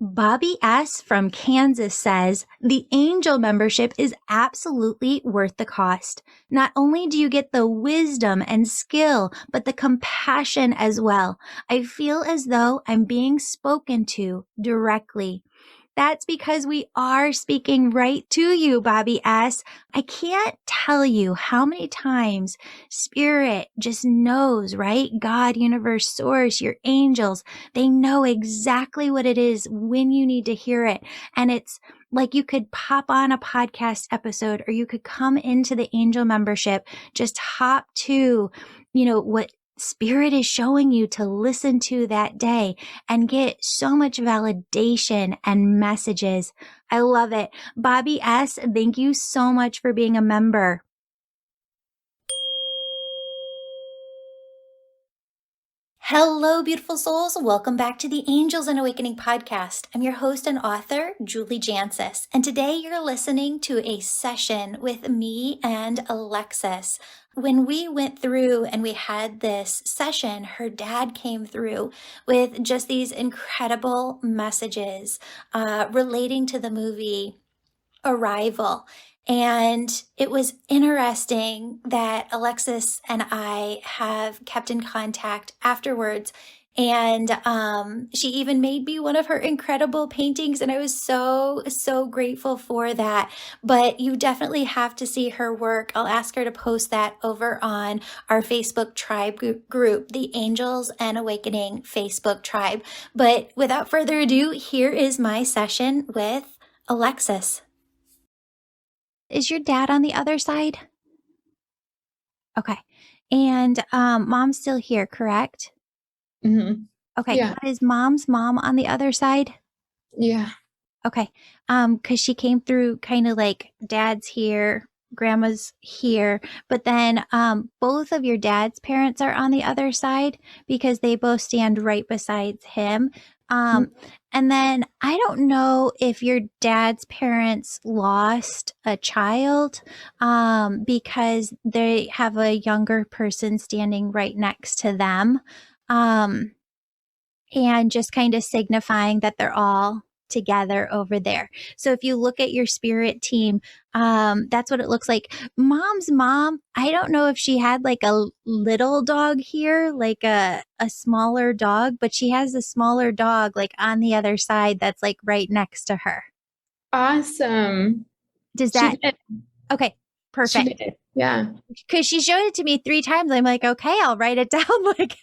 Bobby S. from Kansas says, the angel membership is absolutely worth the cost. Not only do you get the wisdom and skill, but the compassion as well. I feel as though I'm being spoken to directly. That's because we are speaking right to you, Bobby S. I can't tell you how many times Spirit just knows, right? God, universe, source, your angels, they know exactly what it is when you need to hear it. And it's like you could pop on a podcast episode or you could come into the angel membership, just hop to, what Spirit is showing you to listen to that day and get so much validation and messages. I love it. Bobby S., thank you so much for being a member. Hello, beautiful souls. Welcome back to the Angels and Awakening podcast. I'm your host and author, Julie Jancius, and today you're listening to a session with me and Alexis. When we went through and we had this session, her dad came through with just these incredible messages relating to the movie Arrival. And it was interesting that Alexis and I have kept in contact afterwards. And she even made me one of her incredible paintings. And I was so, so grateful for that. But you definitely have to see her work. I'll ask her to post that over on our Facebook tribe group, the Angels and Awakening Facebook tribe. But without further ado, here is my session with Alexis. Is your dad on the other side? Okay. And mom's still here, correct? Mm-hmm. Okay. Yeah. Is mom's mom on the other side? Yeah. Okay. Because she came through kind of like dad's here, grandma's here, but then both of your dad's parents are on the other side because they both stand right beside him. And then I don't know if your dad's parents lost a child because they have a younger person standing right next to them, and just kind of signifying that they're all together over there. So if you look at your spirit team, that's what it looks like. Mom's mom, I don't know if she had like a little dog here, like a smaller dog, but she has a smaller dog like on the other side that's like right next to her. Awesome. Does that? Okay, perfect. She did. Yeah. Because she showed it to me 3 times. I'm like, okay, I'll write it down like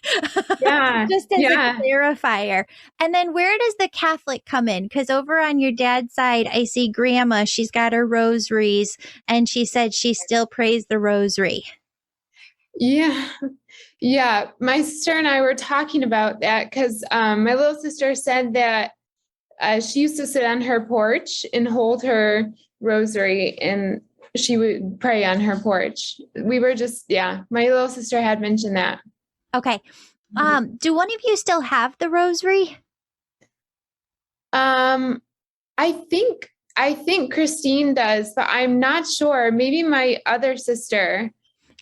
Yeah. just as Yeah. a clarifier. And then where does the Catholic come in? Because over on your dad's side, I see grandma. She's got her rosaries and she said she still prays the rosary. Yeah. Yeah. My sister and I were talking about that because my little sister said that she used to sit on her porch and hold her rosary and she would pray on her porch. We were just, my little sister had mentioned that. Okay. Do one of you still have the rosary? I think Christine does, but I'm not sure. Maybe my other sister.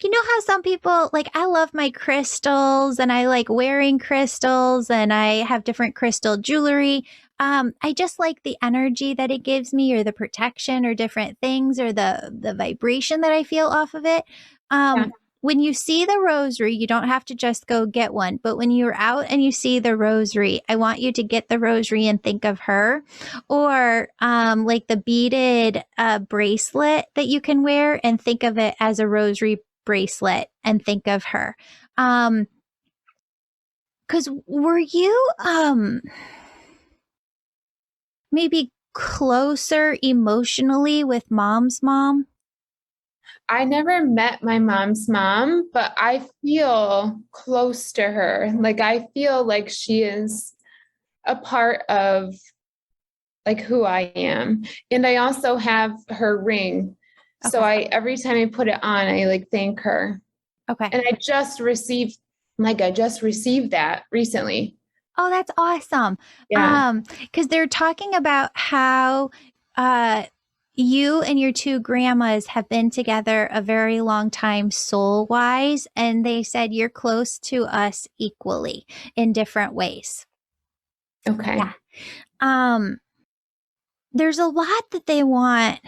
You know how some people, like, I love my crystals and I like wearing crystals and I have different crystal jewelry. I just like the energy that it gives me or the protection or different things or the vibration that I feel off of it. When you see the rosary, you don't have to just go get one. But when you're out and you see the rosary, I want you to get the rosary and think of her. Or like the beaded bracelet that you can wear and think of it as a rosary bracelet and think of her. Because were you maybe closer emotionally with mom's mom? I never met my mom's mom, but I feel close to her. Like I feel like she is a part of like who I am. And I also have her ring. Okay. So every time I put it on, I like thank her. Okay. And I just received that recently. Oh, that's awesome. Yeah. Because they're talking about how you and your 2 grandmas have been together a very long time soul-wise, and they said you're close to us equally in different ways. Okay. Yeah. There's a lot that they want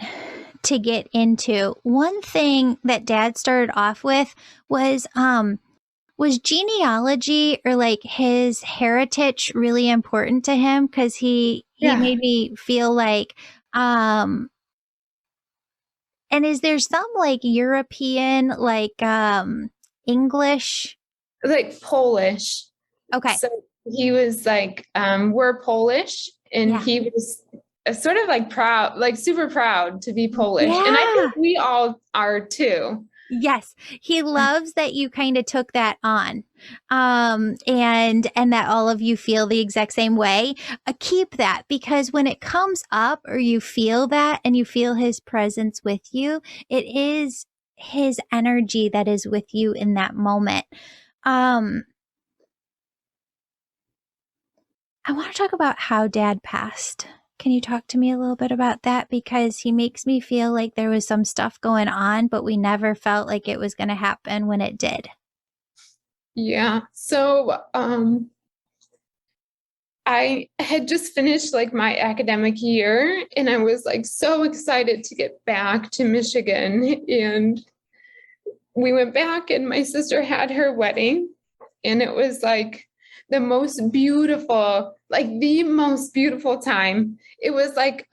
to get into. One thing that Dad started off with was genealogy or like his heritage really important to him? Because he made me feel like, and is there some like European, like English? Like Polish. Okay. So he was like, we're Polish, and he was sort of like proud, like super proud to be Polish. Yeah. And I think we all are too. Yes. He loves that you kind of took that on. And that all of you feel the exact same way. Keep that, because when it comes up or you feel that and you feel his presence with you, it is his energy that is with you in that moment. I want to talk about how Dad passed. Can you talk to me a little bit about that? Because he makes me feel like there was some stuff going on, but we never felt like it was going to happen when it did. Yeah. So, I had just finished like my academic year, and I was like so excited to get back to Michigan. And we went back, and my sister had her wedding, and it was like the most beautiful time. It was like,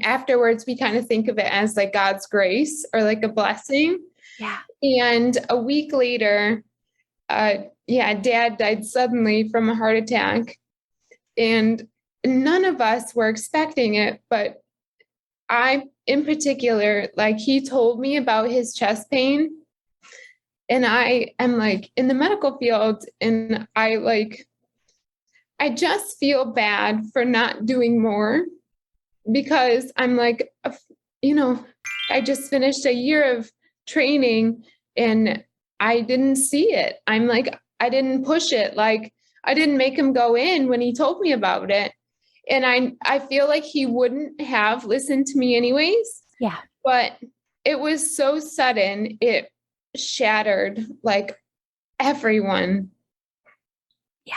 afterwards we kind of think of it as like God's grace or like a blessing. Yeah. And a week later, Dad died suddenly from a heart attack, and none of us were expecting it. But I, in particular, like, he told me about his chest pain, and I am like in the medical field, and I just feel bad for not doing more, because I'm like, I just finished a year of training and I didn't see it. I'm like, I didn't push it. Like, I didn't make him go in when he told me about it. And I feel like he wouldn't have listened to me anyways. Yeah. But it was so sudden. It shattered like everyone. Yeah.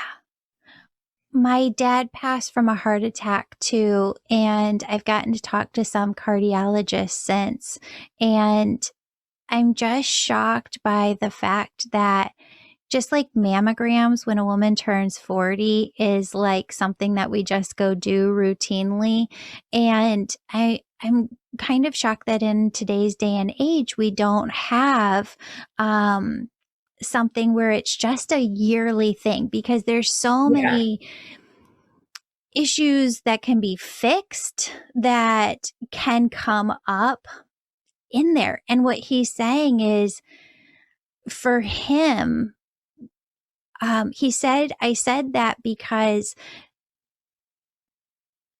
My dad passed from a heart attack too, and I've gotten to talk to some cardiologists since, and I'm just shocked by the fact that just like mammograms when a woman turns 40 is like something that we just go do routinely. And I'm kind of shocked that in today's day and age, we don't have something where it's just a yearly thing, because there's so many issues that can be fixed that can come up in there. And what he's saying is, for him, he said, I said that because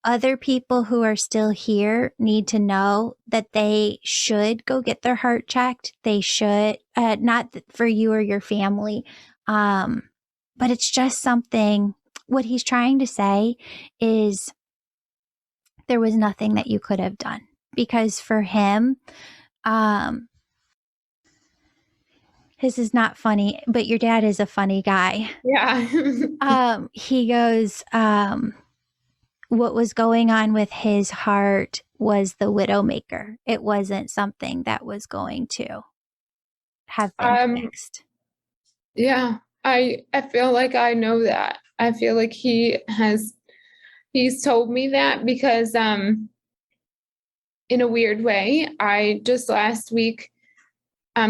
other people who are still here need to know that they should go get their heart checked. They should, not for you or your family. But it's just something, what he's trying to say is there was nothing that you could have done, because for him, this is not funny, but your dad is a funny guy. Yeah. He goes, what was going on with his heart was the widowmaker. It wasn't something that was going to have been fixed. Yeah, I feel like I know that. I feel like he's told me that, because in a weird way, I just last week,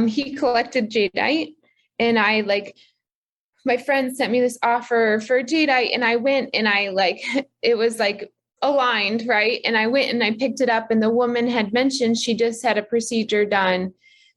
he collected jadeite, and my friend sent me this offer for jadeite, and I went, and it was like aligned, right? And I went and I picked it up, and the woman had mentioned she just had a procedure done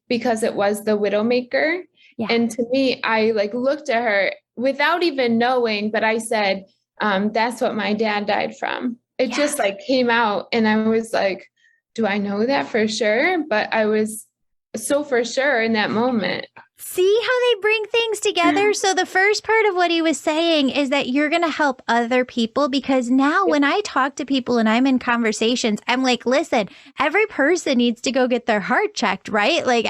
because it was the widowmaker. Yeah. And to me, I looked at her without even knowing, but I said, that's what my dad died from. It just came out, and I was like, do I know that for sure? But I was so for sure in that moment. See how they bring things together? So the first part of what he was saying is that you're going to help other people, because now when I talk to people and I'm in conversations, I'm like, listen, every person needs to go get their heart checked, right? Like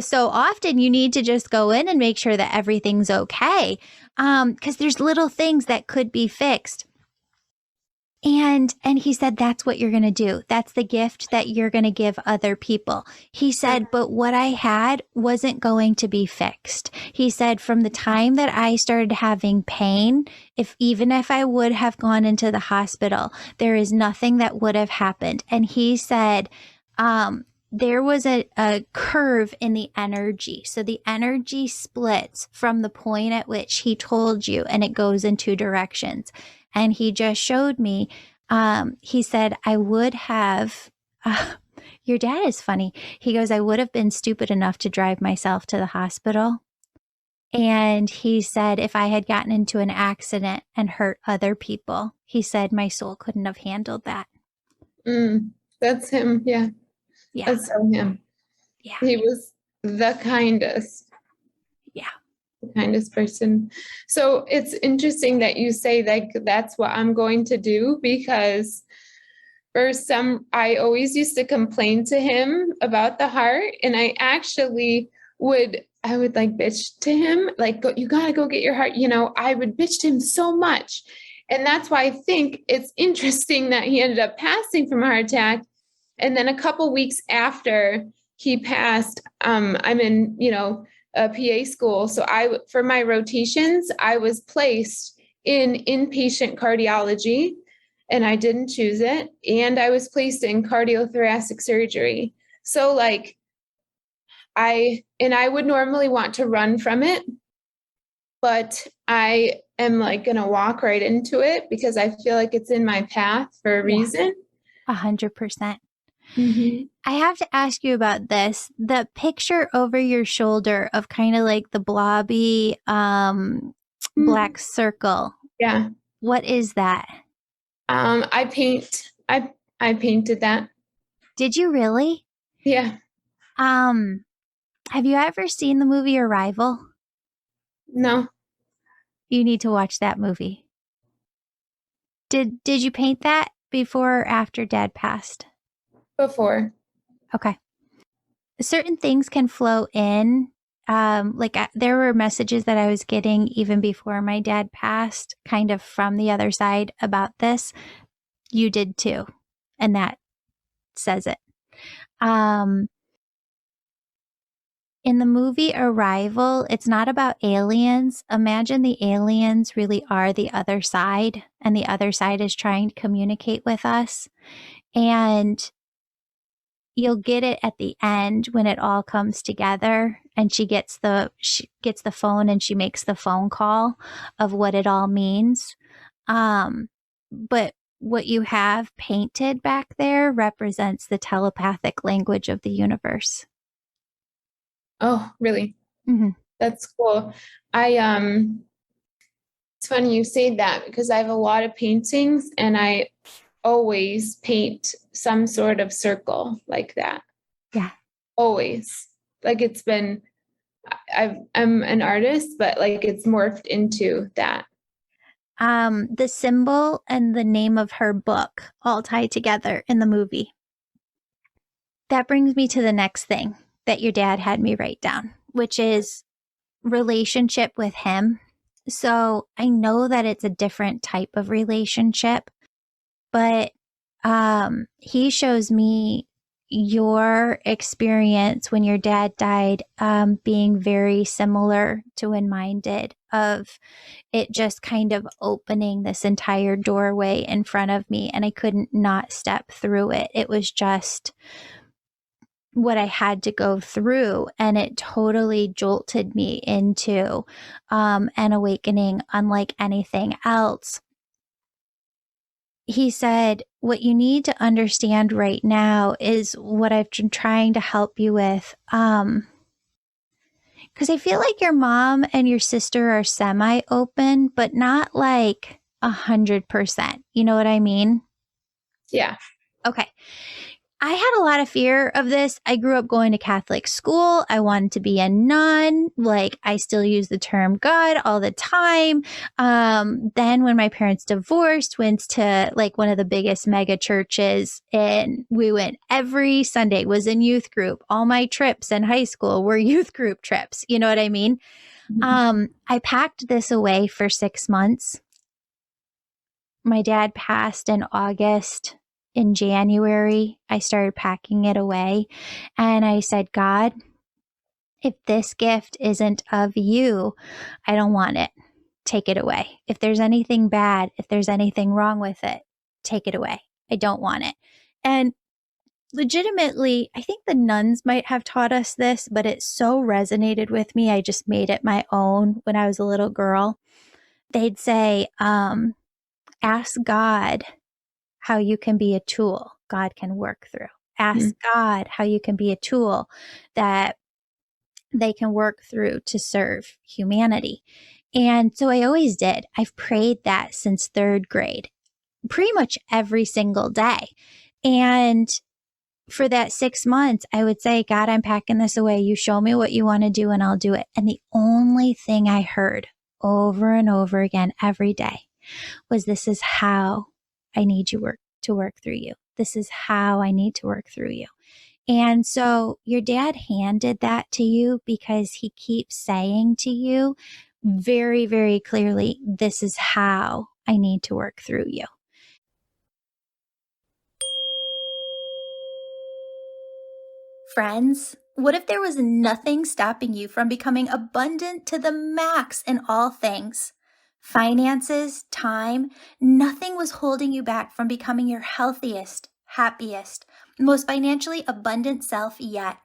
so often you need to just go in and make sure that everything's okay. Because there's little things that could be fixed. And he said, that's what you're going to do. That's the gift that you're going to give other people. He said, but what I had wasn't going to be fixed. He said, from the time that I started having pain, even if I would have gone into the hospital, there is nothing that would have happened. And he said, there was a curve in the energy. So the energy splits from the point at which he told you, and it goes in two directions. And he just showed me, he said, I would have, your dad is funny. He goes, I would have been stupid enough to drive myself to the hospital. And he said, if I had gotten into an accident and hurt other people, he said, my soul couldn't have handled that. That's him. Yeah. Yeah. That's so him. Yeah. He was the kindest. Yeah. The kindest person. So it's interesting that you say like that's what I'm going to do, because I always used to complain to him about the heart, and I would like bitch to him, like, you gotta go get your heart. I would bitch to him so much. And that's why I think it's interesting that he ended up passing from a heart attack. And then a couple weeks after he passed, I'm in, a PA school. So for my rotations, I was placed in inpatient cardiology, and I didn't choose it. And I was placed in cardiothoracic surgery. So like, I would normally want to run from it, but I am like going to walk right into it because I feel like it's in my path for a reason. 100%. Mm-hmm. I have to ask you about this. The picture over your shoulder of kind of like the blobby black circle. Yeah. What is that? I painted that. Did you really? Yeah. Have you ever seen the movie Arrival? No. You need to watch that movie. Did you paint that before or after Dad passed? Before. Okay. Certain things can flow in. There were messages that I was getting even before my dad passed, kind of from the other side about this. You did too. And that says it. In the movie Arrival, it's not about aliens. Imagine the aliens really are the other side, and the other side is trying to communicate with us. And you'll get it at the end when it all comes together, and she gets the phone and she makes the phone call of what it all means. But what you have painted back there represents the telepathic language of the universe. Oh, really? Mm-hmm. That's cool. It's funny you say that because I have a lot of paintings, and I always paint some sort of circle like that. Yeah. Always. Like it's been, I'm an artist, but like it's morphed into that. The symbol and the name of her book all tie together in the movie. That brings me to the next thing that your dad had me write down, which is relationship with him. So I know that it's a different type of relationship, but he shows me your experience when your dad died being very similar to when mine did, of it just kind of opening this entire doorway in front of me, and I couldn't not step through it. It was just what I had to go through, and it totally jolted me into an awakening unlike anything else. He said, what you need to understand right now is what I've been trying to help you with. Because I feel like your mom and your sister are semi-open, but not like 100%. You know what I mean? Yeah. Okay. I had a lot of fear of this. I grew up going to Catholic school. I wanted to be a nun. Like, I still use the term God all the time. Then when my parents divorced, went to like one of the biggest mega churches, and we went every Sunday, was in youth group. All my trips in high school were youth group trips. You know what I mean? I packed this away for 6 months. My dad passed in August. In January, I started packing it away. And I said, God, if this gift isn't of you, I don't want it. Take it away. If there's anything bad, if there's anything wrong with it, take it away. I don't want it. And legitimately, I think the nuns might have taught us this, but it so resonated with me. I just made it my own when I was a little girl. They'd say, ask God how you can be a tool God can work through. Ask God how you can be a tool that they can work through to serve humanity. And so I always did. I've prayed that since third grade, pretty much every single day. And for that 6 months, I would say, God, I'm packing this away. You show me what you want to do and I'll do it. And the only thing I heard over and over again every day was, this is how I need you to work through you. This is how I need to work through you. And so your dad handed that to you because he keeps saying to you very, very clearly, this is how I need to work through you. Friends, what if there was nothing stopping you from becoming abundant to the max in all things? Finances, time, nothing was holding you back from becoming your healthiest, happiest, most financially abundant self yet.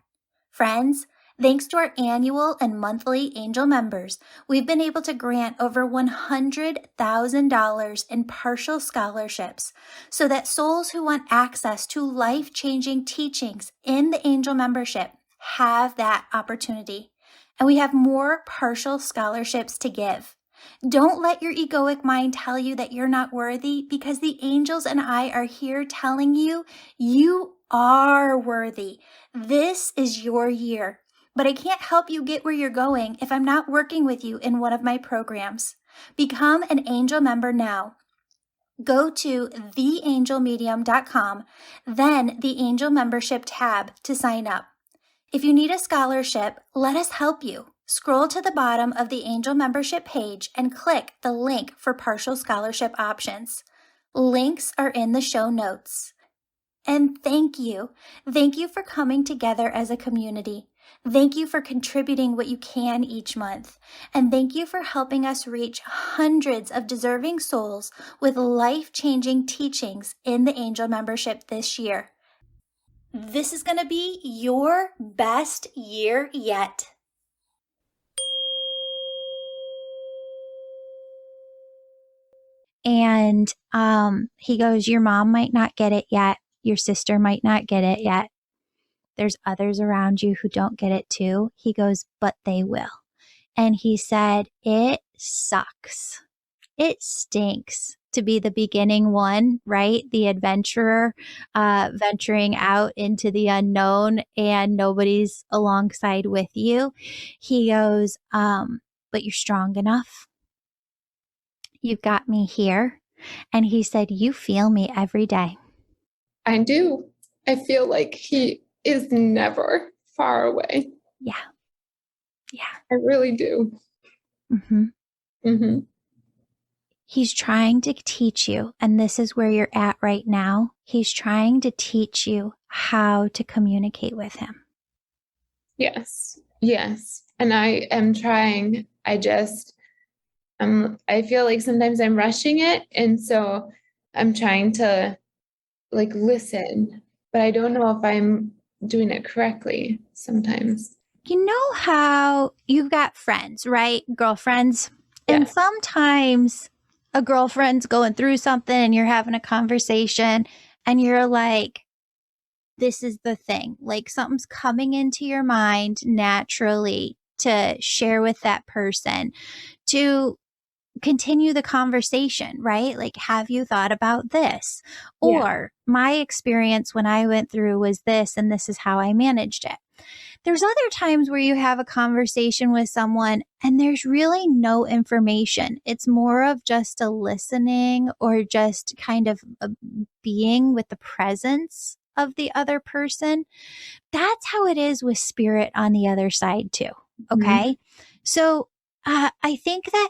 Friends, thanks to our annual and monthly angel members, we've been able to grant over $100,000 in partial scholarships so that souls who want access to life-changing teachings in the angel membership have that opportunity. And we have more partial scholarships to give. Don't let your egoic mind tell you that you're not worthy, because the angels and I are here telling you, you are worthy. This is your year. But I can't help you get where you're going if I'm not working with you in one of my programs. Become an angel member now. Go to theangelmedium.com, then the angel membership tab to sign up. If you need a scholarship, let us help you. Scroll to the bottom of the angel membership page and click the link for partial scholarship options. Links are in the show notes. And thank you. Thank you for coming together as a community. Thank you for contributing what you can each month. And thank you for helping us reach hundreds of deserving souls with life-changing teachings in the angel membership this year. This is going to be your best year yet. And he goes, your mom might not get it yet. Your sister might not get it yet. There's others around you who don't get it too. He goes, but they will. And he said, it sucks. It stinks to be the beginning one, right? The adventurer, venturing out into the unknown and nobody's alongside with you. He goes, but you're strong enough. You've got me here. And he said, you feel me every day. I do. I feel like he is never far away. Yeah. Yeah. I really do. Mm-hmm. Mm-hmm. He's trying to teach you, and this is where you're at right now. He's trying to teach you how to communicate with him. Yes. Yes. And I am trying. I feel like sometimes I'm rushing it. And so I'm trying to listen, but I don't know if I'm doing it correctly sometimes. You know how you've got friends, right? Girlfriends. Yeah. And sometimes a girlfriend's going through something and you're having a conversation and you're like, this is the thing. Like something's coming into your mind naturally to share with that person, to continue the conversation, right? Like, have you thought about this? Yeah. Or my experience when I went through was this, and this is how I managed it. There's other times where you have a conversation with someone and there's really no information. It's more of just a listening or just kind of a being with the presence of the other person. That's how it is with spirit on the other side too. Okay. So I think that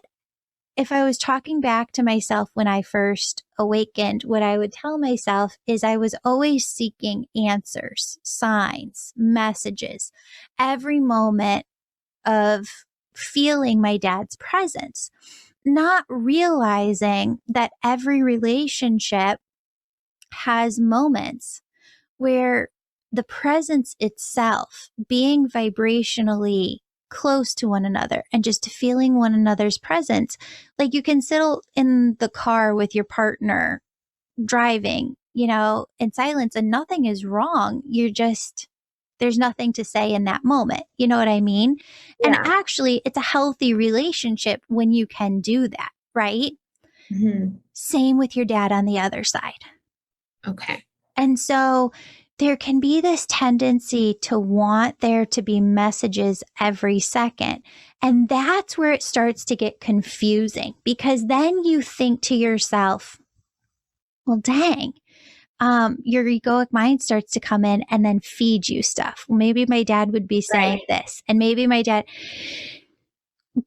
if I was talking back to myself when I first awakened, what I would tell myself is I was always seeking answers, signs, messages, every moment of feeling my dad's presence, not realizing that every relationship has moments where the presence itself, being vibrationally close to one another and just feeling one another's presence, like you can sit in the car with your partner driving, in silence and nothing is wrong. There's nothing to say in that moment. You know what I mean? And Yeah. actually, it's a healthy relationship when you can do that, right? Mm-hmm. Same with your dad on the other side. Okay. And so there can be this tendency to want there to be messages every second. And that's where it starts to get confusing because then you think to yourself, well, dang, your egoic mind starts to come in and then feed you stuff. Maybe my dad would be saying this, and maybe my dad,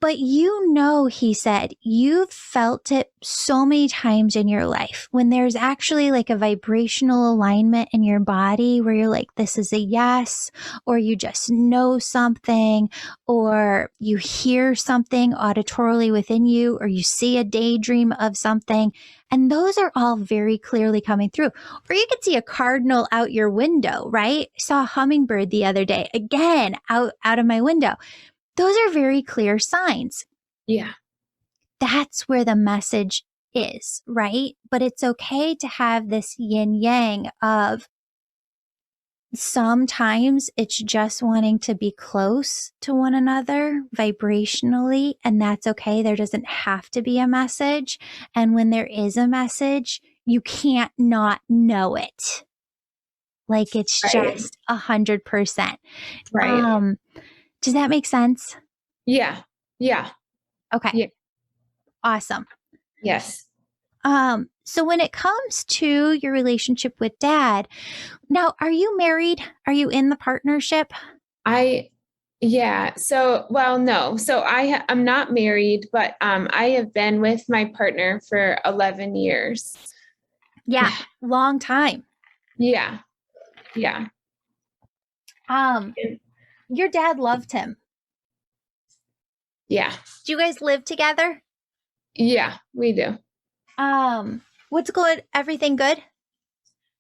but he said, you've felt it so many times in your life when there's actually like a vibrational alignment in your body where you're like, this is a yes, or you just know something, or you hear something auditorily within you, or you see a daydream of something. And those are all very clearly coming through. Or you could see a cardinal out your window, right? I saw a hummingbird the other day, again, out of my window. Those are very clear signs. Yeah. That's where the message is, right? But it's okay to have this yin yang of sometimes it's just wanting to be close to one another vibrationally, and that's okay. There doesn't have to be a message. And when there is a message, you can't not know it. Like it's just 100%. Right. Does that make sense? Yeah. Yeah. Okay. Yeah. Awesome. Yes. So when it comes to your relationship with dad, now, are you married? Are you in the partnership? Yeah. So, well, no. So I'm not married, but I have been with my partner for 11 years. Yeah, long time. Yeah. Yeah. Your dad loved him. Yeah. Do you guys live together? Yeah, we do. What's good? Everything good?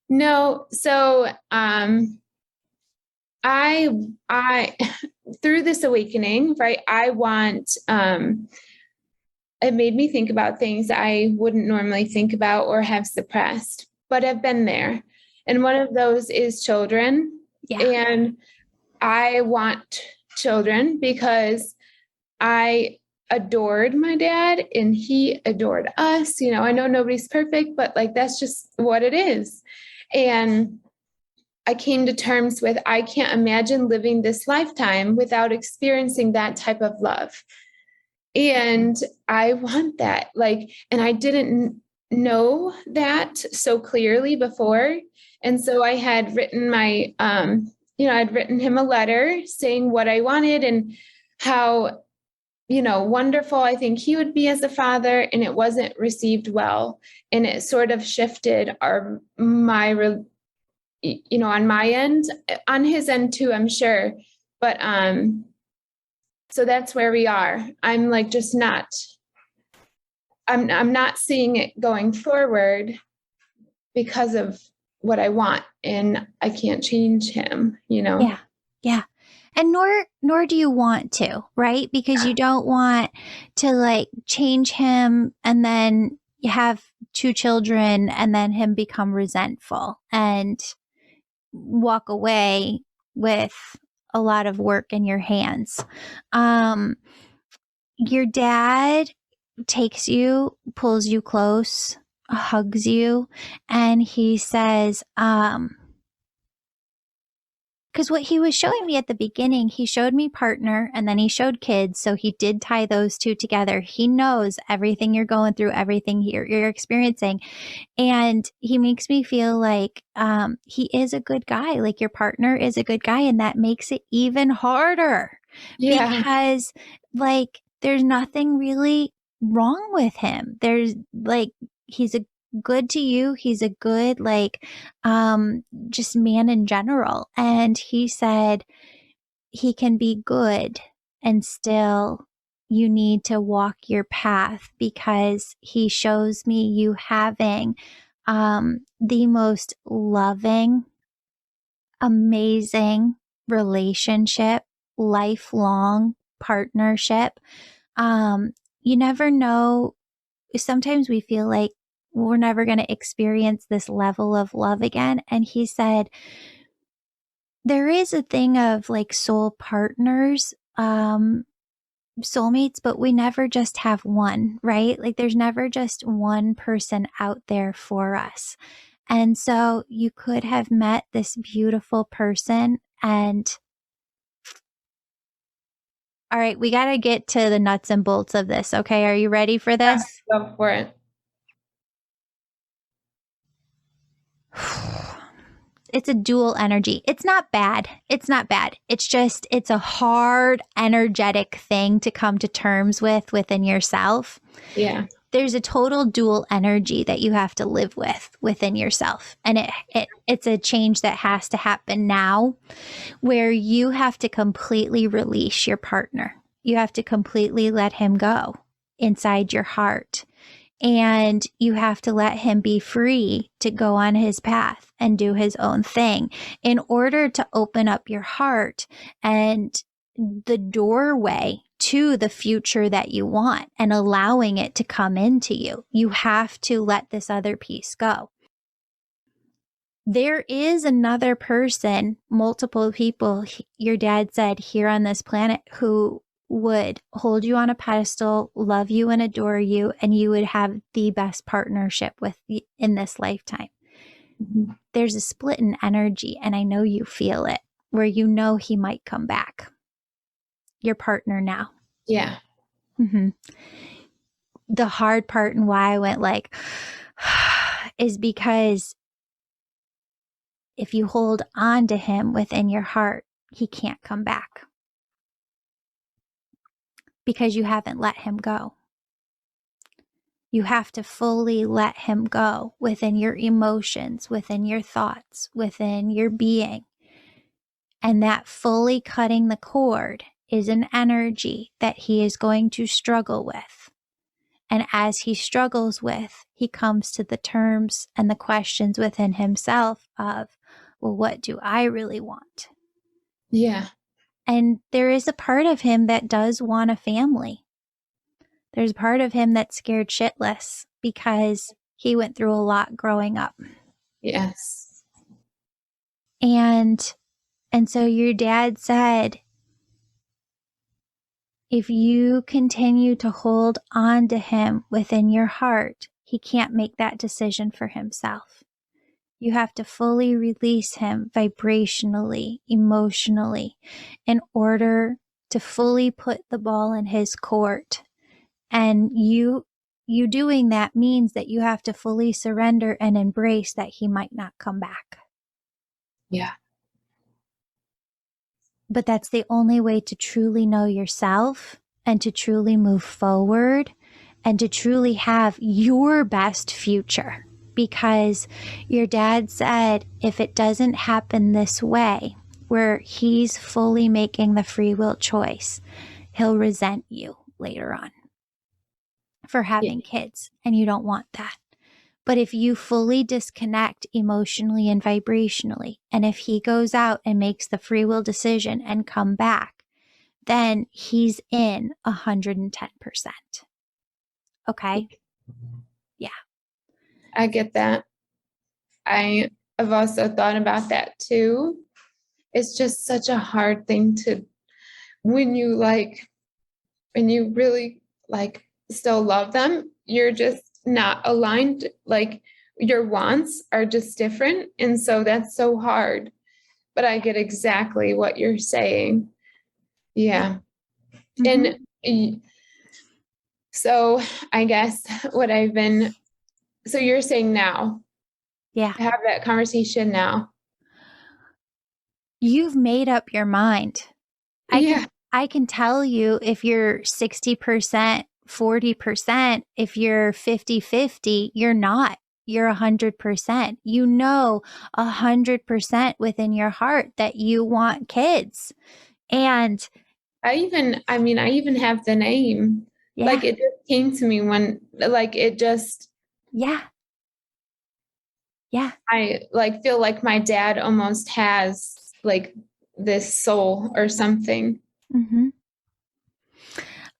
No. So, I through this awakening, right, I want it made me think about things I wouldn't normally think about or have suppressed, but have been there. And one of those is children. Yeah. And I want children because I adored my dad and he adored us. I know nobody's perfect, but like that's just what it is. And I came to terms with I can't imagine living this lifetime without experiencing that type of love. And I want that. And I didn't know that so clearly before. And so I had written I'd written him a letter saying what I wanted and how, wonderful I think he would be as a father. And it wasn't received well. And it sort of shifted on my end, on his end too, I'm sure. But so that's where we are. I'm like just not I'm not seeing it going forward because of what I want, and I can't change him. Yeah. Yeah. And nor do you want to, right? Because you don't want to like change him and then you have two children and then him become resentful and walk away with a lot of work in your hands. Your dad takes you, pulls you close, hugs you, and he says, because what he was showing me at the beginning, he showed me partner and then he showed kids. So he did tie those two together. He knows everything you're going through, everything you're experiencing. And he makes me feel like he is a good guy. Like your partner is a good guy. And that makes it even harder. Yeah. Because like there's nothing really wrong with him. There's like, he's a good to you. He's a good, like, just man in general. And he said he can be good and still you need to walk your path, because he shows me you having the most loving, amazing relationship, lifelong partnership. You never know. Sometimes we feel like we're never going to experience this level of love again. And he said, there is a thing of like soul partners, soulmates, but we never just have one, right? Like there's never just one person out there for us. And so you could have met this beautiful person and all right, we got to get to the nuts and bolts of this. Okay. Are you ready for this? Go for it. It's a dual energy. It's not bad. It's not bad. It's just, it's a hard, energetic thing to come to terms with within yourself. Yeah. There's a total dual energy that you have to live with within yourself. And it's a change that has to happen now, where you have to completely release your partner. You have to completely let him go inside your heart. And you have to let him be free to go on his path and do his own thing in order to open up your heart and the doorway to the future that you want and allowing it to come into you. You have to let this other piece go. There is another person, multiple people, your dad said, here on this planet who would hold you on a pedestal, love you and adore you, and you would have the best partnership with in this lifetime. Mm-hmm. There's a split in energy, and I know you feel it, where you know he might come back. Your partner now. Yeah. Mm-hmm. The hard part and why I went like, is because if you hold on to him within your heart, he can't come back. Because you haven't let him go. You have to fully let him go within your emotions, within your thoughts, within your being. And that fully cutting the cord is an energy that he is going to struggle with. And as he struggles with, he comes to the terms and the questions within himself of, well, what do I really want? Yeah. And there is a part of him that does want a family. There's a part of him that's scared shitless because he went through a lot growing up. Yes. And so your dad said, if you continue to hold on to him within your heart, he can't make that decision for himself. You have to fully release him vibrationally, emotionally, in order to fully put the ball in his court. And you doing that means that you have to fully surrender and embrace that he might not come back. Yeah. But that's the only way to truly know yourself and to truly move forward and to truly have your best future. Because your dad said, if it doesn't happen this way, where he's fully making the free will choice, he'll resent you later on for having kids, and you don't want that. But if you fully disconnect emotionally and vibrationally, and if he goes out and makes the free will decision and come back, then he's in 110%. Okay? Yeah. I get that. I have also thought about that too. It's just such a hard thing to, when you really like still love them, you're just not aligned. Like your wants are just different. And so that's so hard. But I get exactly what you're saying. Yeah. Mm-hmm. And so I guess so you're saying now. Yeah. Have that conversation now. You've made up your mind. I I can tell you if you're 60%, 40%, if you're 50-50, you're not. You're 100%. You know 100% within your heart that you want kids. And I mean, I even have the name. yeah, Like it just came to me when, like, it just, yeah, yeah. I like feel like my dad almost has like this soul or something. hmm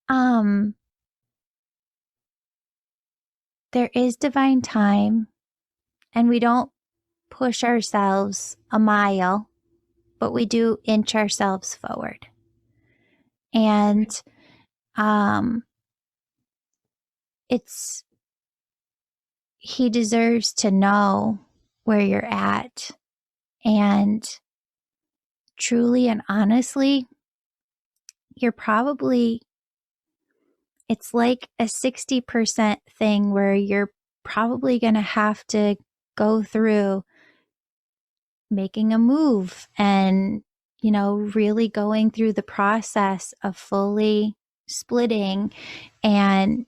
Um, there is divine time, and we don't push ourselves a mile, but we do inch ourselves forward. And um, it's he deserves to know where you're at. And truly and honestly, you're probably, it's like a 60% thing where you're probably going to have to go through making a move and, really going through the process of fully splitting and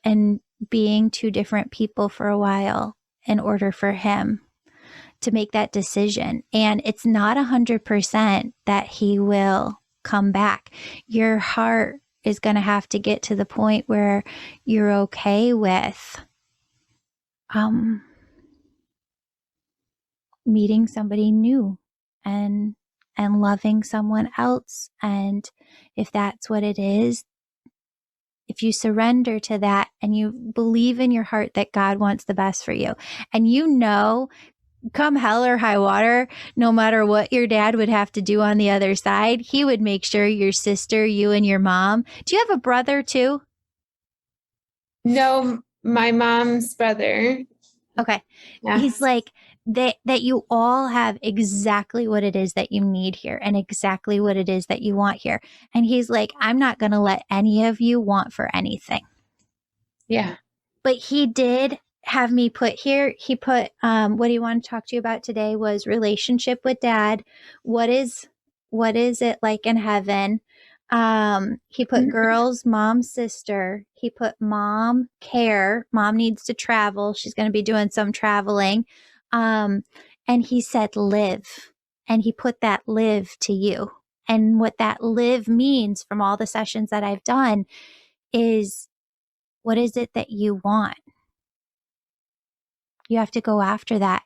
and being two different people for a while in order for him to make that decision. And it's not 100% that he will come back. Your heart is going to have to get to the point where you're okay with um, meeting somebody new and loving someone else. And if that's what it is, if you surrender to that and you believe in your heart that God wants the best for you, and come hell or high water, no matter what your dad would have to do on the other side, he would make sure your sister, you and your mom. Do you have a brother too? No, my mom's brother. Okay. He's Yes. like that you all have exactly what it is that you need here and exactly what it is that you want here. And he's like, I'm not going to let any of you want for anything. Yeah. But he did have me put here, he put what he wanted to talk to you about today was relationship with dad. What is it like in heaven? He put girls, mom, sister. He put mom, care. Mom needs to travel. She's going to be doing some traveling. um and he said live, and he put that live to you. And what that live means from all the sessions that I've done is, what is it that you want? You have to go after that.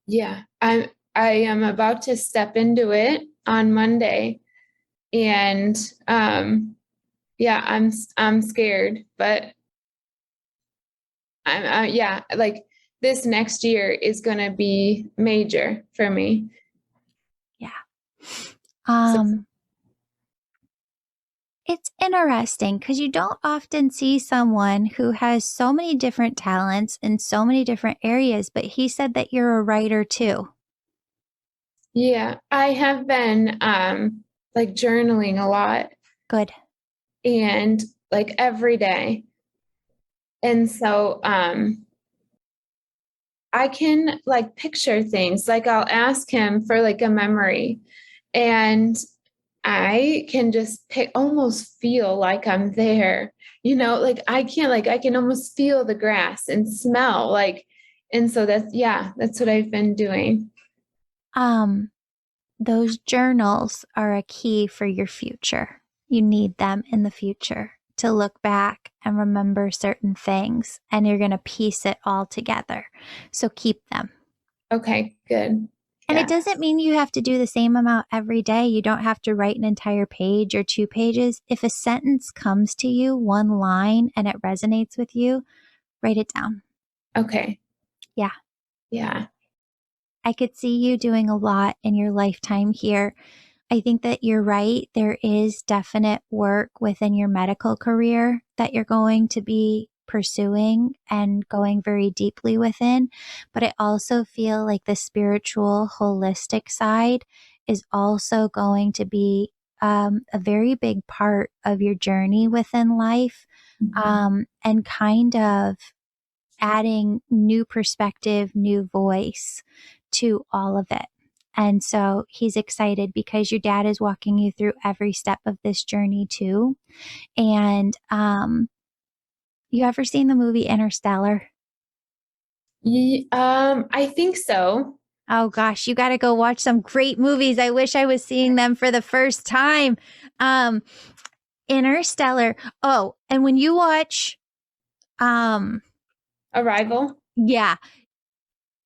Yeah. I am about to step into it on Monday. And yeah, I'm scared, but yeah, like this next year is going to be major for me. Yeah. So It's interesting because you don't often see someone who has so many different talents in so many different areas, but he said that you're a writer too. yeah, I have been like journaling a lot Good. and like every day. And so I can like picture things. Like I'll ask him for like a memory and I can just almost feel like I'm there. Like I can almost feel the grass and smell like, and so that's what I've been doing. Um, those journals are a key for your future. You need them in the future to look back and remember certain things, and you're going to piece it all together. So keep them. Okay, good. And it Yeah. doesn't mean you have to do the same amount every day. You don't have to write an entire page or 2 pages. If a sentence comes to you, one line, and it resonates with you, write it down. Okay. Yeah. Yeah. I could see you doing a lot in your lifetime here. I think that you're right. There is definite work within your medical career that you're going to be pursuing and going very deeply within. But I also feel like the spiritual, holistic side is also going to be a very big part of your journey within life, and kind of adding new perspective, new voice to all of it. And so he's excited because your dad is walking you through every step of this journey too. And you ever seen the movie Interstellar? I think so. Oh gosh, you got to go watch some great movies. I wish I was seeing them for the first time. Interstellar. Oh, and when you watch, Arrival. yeah,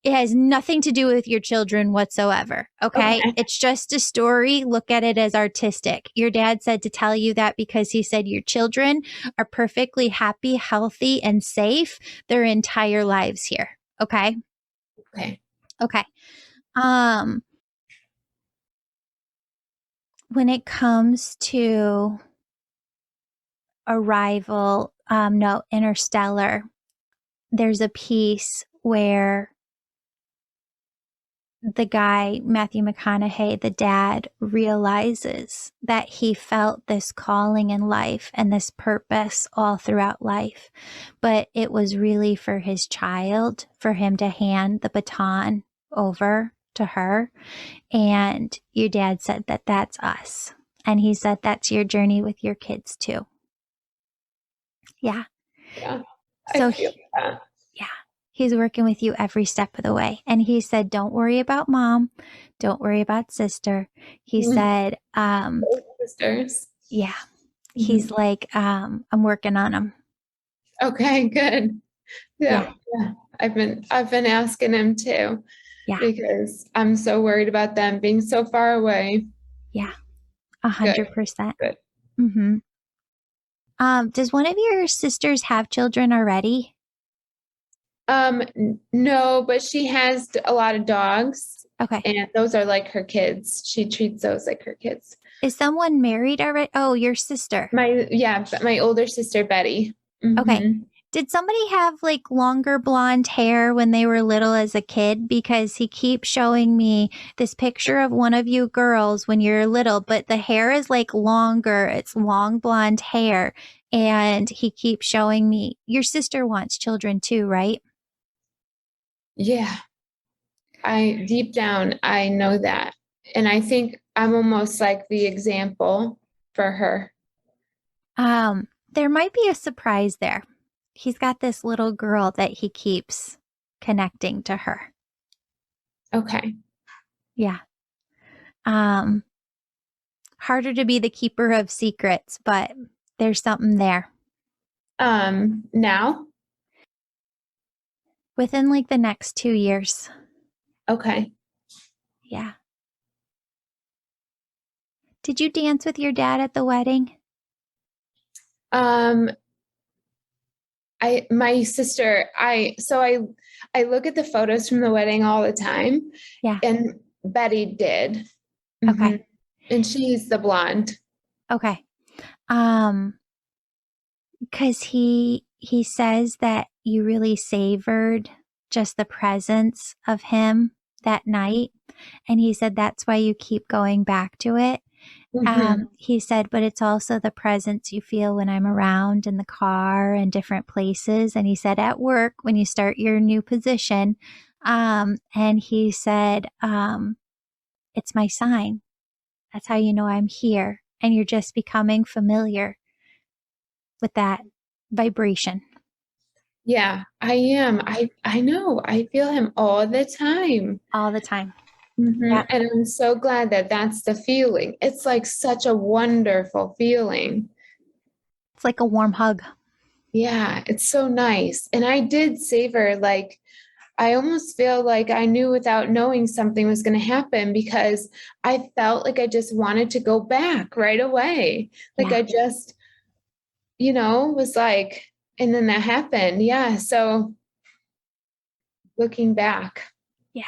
it has nothing to do with your children whatsoever. Okay. Okay. It's just a story. Look at it as artistic. Your dad said to tell you that because he said your children are perfectly happy, healthy, and safe their entire lives here. Okay. Okay. Okay. When it comes to Arrival, no, Interstellar, there's a piece where the guy, Matthew McConaughey, the dad, realizes that he felt this calling in life and this purpose all throughout life. But it was really for his child, for him to hand the baton over to her. And your dad said that that's us. And he said that's your journey with your kids too. Yeah. Yeah. So I feel that. yeah, he's working with you every step of the way. And he said, don't worry about mom. Don't worry about sister. He said, Sisters. yeah, he's like, I'm working on them. Okay, good. Yeah. Yeah. I've been asking him too. Yeah. Because I'm so worried about them being so far away. Yeah. 100%. Good. Mm-hmm. Does one of your sisters have children already? No, but she has a lot of dogs. Okay. And those are like her kids. She treats those like her kids. Is someone married already? Oh, your sister. My older sister, Betty. Okay. Did somebody have like longer blonde hair when they were little as a kid? Because he keeps showing me this picture of one of you girls when you're little, but the hair is like longer. It's long blonde hair. And he keeps showing me your sister wants children too, right? Yeah. Deep down, I know that. And I think I'm almost like the example for her. There might be a surprise there. He's got this little girl that he keeps connecting to her. Okay. Yeah. Harder to be the keeper of secrets, but there's something there. Now? Within like the next 2 years. Okay. Yeah. Did you dance with your dad at the wedding? My sister, I look at the photos from the wedding all the time. Yeah. And Betty did. Okay. And she's the blonde. Okay. Because he says that you really savored just the presence of him that night. And he said that's why you keep going back to it. He said, but it's also the presence you feel when I'm around in the car and different places. And he said, at work, when you start your new position, and he said, it's my sign. That's how you know I'm here. And you're just becoming familiar with that vibration. Yeah, I am. I know. I feel him all the time. All the time. Yeah. And I'm so glad that that's the feeling. It's like such a wonderful feeling. It's like a warm hug. Yeah, it's so nice. And I did savor, like, I almost feel like I knew without knowing something was going to happen because I felt like I just wanted to go back right away. Like I just, was like, and then that happened. Yeah. So looking back. Yeah.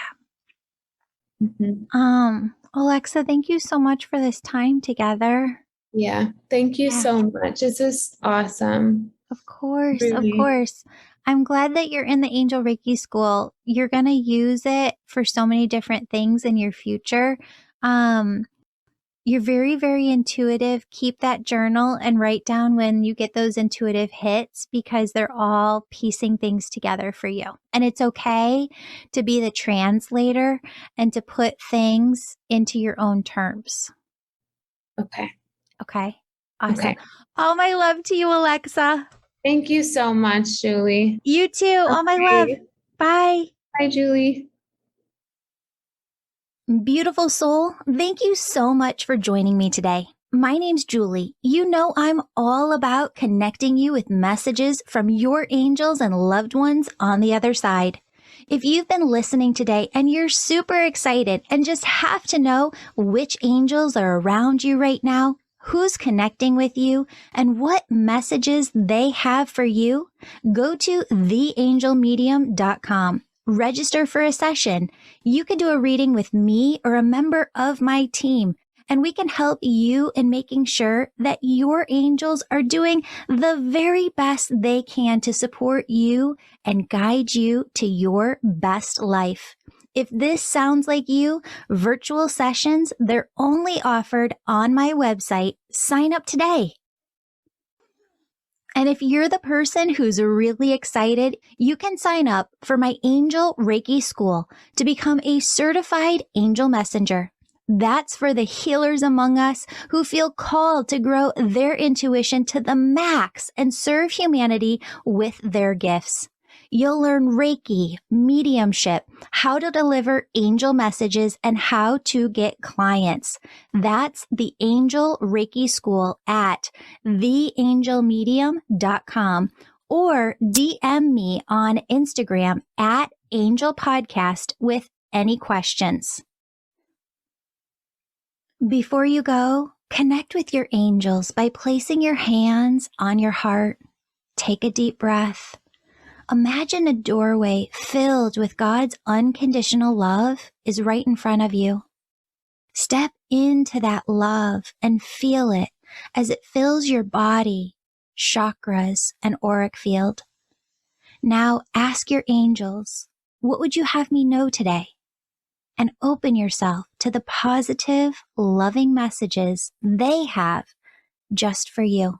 Mm-hmm. Alexa, thank you so much for this time together. Yeah. Thank you so much. This is awesome. Of course. Really. Of course. I'm glad that you're in the Angel Reiki School. You're going to use it for so many different things in your future. You're very, very intuitive. Keep that journal and write down when you get those intuitive hits because they're all piecing things together for you. And it's okay to be the translator and to put things into your own terms. Okay. Okay. Awesome. Okay. All my love to you, Alexa. Thank you so much, Julie. You too. All my love. Bye. Bye, Julie. Beautiful soul, thank you so much for joining me today. My name's Julie. You know I'm all about connecting you with messages from your angels and loved ones on the other side. If you've been listening today and you're super excited and just have to know which angels are around you right now, who's connecting with you, and what messages they have for you, go to theangelmedium.com. Register for a session. You can do a reading with me or a member of my team, and we can help you in making sure that your angels are doing the very best they can to support you and guide you to your best life. If this sounds like you, virtual sessions, they're only offered on my website. Sign up today. And if you're the person who's really excited, you can sign up for my Angel Reiki School to become a certified angel messenger. That's for the healers among us who feel called to grow their intuition to the max and serve humanity with their gifts. You'll learn Reiki, mediumship, how to deliver angel messages, and how to get clients. That's the Angel Reiki School at theangelmedium.com or DM me on Instagram at Angel Podcast with any questions. Before you go, connect with your angels by placing your hands on your heart. Take a deep breath. Imagine a doorway filled with God's unconditional love is right in front of you. Step into that love and feel it as it fills your body, chakras, and auric field. Now ask your angels, what would you have me know today? And open yourself to the positive, loving messages they have just for you.